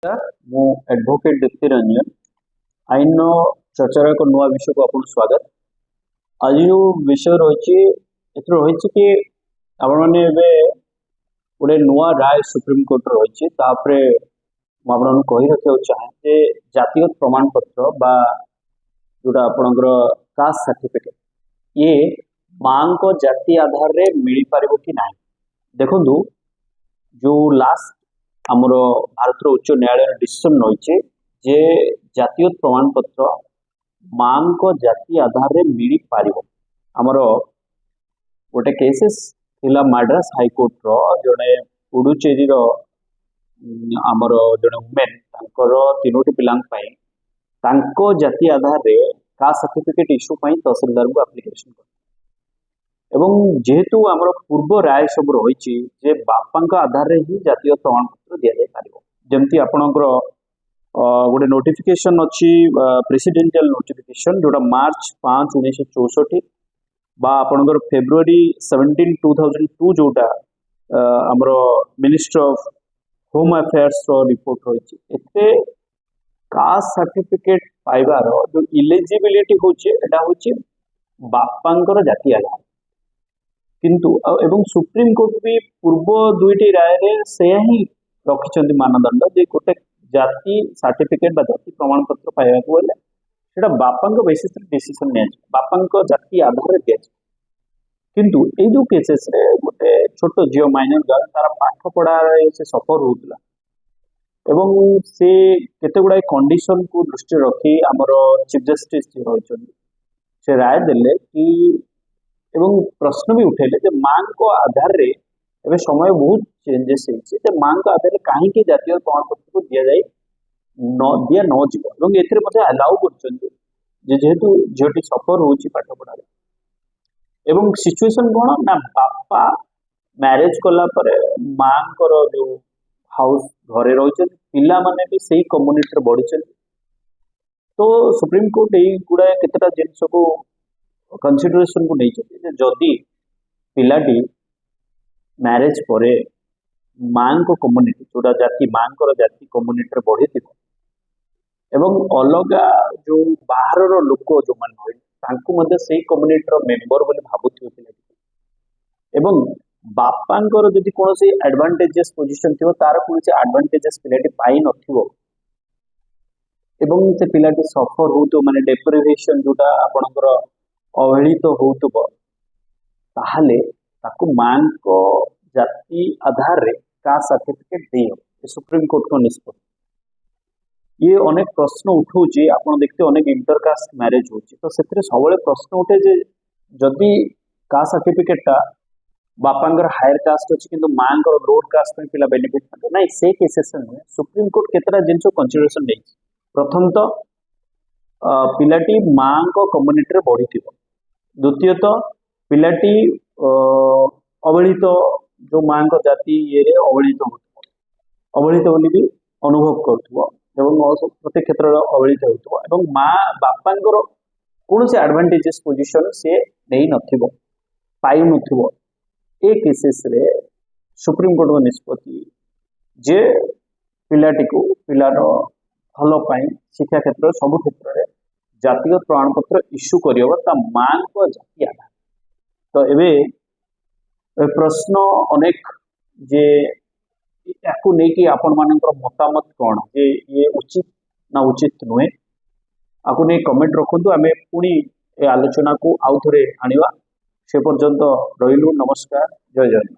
ମୁଁ एडवोकेट दीप्ति रंजन आईन चर्चार एक नुआ विषय को आपन स्वागत। आज जो विषय रही कि आपण मैंने गोटे नुआ राय सुप्रीम कोर्ट रही मुझे कही रखा चाहे जातिगत प्रमाण पत्र बा जोटा आपणकर कास्ट सर्टिफिकेट ये मां को जाति आधार रे मिल पारिबो कि नहीं। देखो जो लास्ट आमर भारत उच्च न्यायालय डिसीजन रही जे जातीय प्रमाण पत्र मां को जाति आधार रे मिल पार आमर गोटे केसेस थिला मद्रास हाईकोर्ट रो जड़े पुडुचेरी रो आमर जड़े वुमेन तांकर तीनोटी पिलांग पई तांको जाति आधार रे कास्ट सर्टिफिकेट इश्यू पई तहसीलदार को एप्लिकेशन कर एवं जेहेतु आमर पूर्व राय सब रही जे बापा आधार रे ही जातीय प्रमाण पत्र दि जाय पारिबो। जेमती आपणकर गोटे नोटिफिकेशन अच्छी प्रेसिडेंशियल नोटिफिकेशन जोटा मार्च 5, 1964 बा आपणकर फेब्रुआरी 17, 2002 जोटा आमर मिनिस्टर ऑफ होम अफेयर्स रो रिपोर्ट रही एते कास्ट सर्टिफिकेट पाइबार जो इलिजिबिलिटी होचे एटा होचे बापांकर जाति आधार किंतु एवं सुप्रीम कोर्ट भी पूर्व दुईटी राय रे से ही रखिछन्ति मानदंड जे गोटे जाति सर्टिफिकेट बा जाति प्रमाण पत्र पाइबा को हेले सेटा बापांक बेसिस रे डिसीजन ने बापांक जाति आधार रे दिया किंतु ए जो केसेस रे गोटे छोट जियो माइनर गर्ल तार पाठ पढ़ा रे से सफर होतला एवं से केते गुडा कंडीशन को दृष्टि रखी हमर चीफ जस्टिस जी रहिछन्ति से राय देले कि एवं प्रश्न भी उठेले जे मां को आधार रे एवं समय बहुत चेंजेस है मां को आधार रे कहीं के जातीय प्रमाण पत्र को दिया जाए न जीव एवं एथिरे मध्ये अलाउ करछन्ति जे जेहेतु झियोटी सफर होची पाठ पढ़ारे एवं सिचुएशन कोन ना बापा मैरिज कला परे मां को जो हाउस घरे रहिछन पिला माने भी सही कम्युनिटी रे बढ़िछन तो सुप्रीम कोर्ट ए गुडा केतेटा जिंस को कंसिडरेशन को नहीं जदि पिलाटी मैरिज परे मां को कम्युनिटी जोटा जाति मां को जाति कम्युनिटी रे बढ़ी एवं अलगा जो बाहर रो लोक जो मान तांको मध्ये सही कम्युनिटी रो मेंबर बोली भाबुथियो पिलाटी एवं बापांकर जदि कोनोसी एडवांटेजेस पोजीशन थियो तार कोनोसी एडवांटेजेस पिलाटी पाई नथिवो एवं से पिलाटी सफर होतो माने डेप्रिवेशन जोटा आपनकर अवहेलित होतबो ताहले ताकू मां को जाति आधार रे कास्ट सर्टिफिकेट दियो सुप्रीम कोर्ट को निष्पत्ति ये अनेक प्रश्न उठौची आपण देखते अनेक इंटरकास्ट मैरिज होची तो सेतरे सबले प्रश्न उठे जे जदि कास्ट सर्टिफिकेट ता बापांगर हायर कास्ट अछि किंतु मांगर लोअर कास्ट में पिला बेनिफिट पाते नाही से केसेस में सुप्रीम कोर्ट केतरा जिंसो कंसीडरेशन नै प्रथम तो पिलाटी मां को कम्युनिटी रे बढ़िथिबो द्वितीयत पिलाटी अवहेलित जो मां को जाति ये रे अवहेलित बोली भी अनुभव करथुबो एवं प्रत्येक क्षेत्र रे अवहेलित होतबो एवं मां बापांगर कोनोसी एडवांटेजेस पोजीशन से नै नथिबो पाई नथिबो ए केसेस रे सुप्रीम कोर्ट को निष्पत्ति जे पिलाटी को पिलार भल पाई शिक्षा क्षेत्र सब क्षेत्र रे जातीय प्रमाण पत्र इश्यू करियो ता मां को जाति आधार तो एबे प्रश्न अनेक जे याकू नै कि आपण मानकर मतामत कोन जे ये उचित ना उचित नुहे आकू नै कमेंट रखंतु आमे पुनी ए आलोचना को आउ थरे आनिवा से पर्यंत रहिलु नमस्कार जय जय।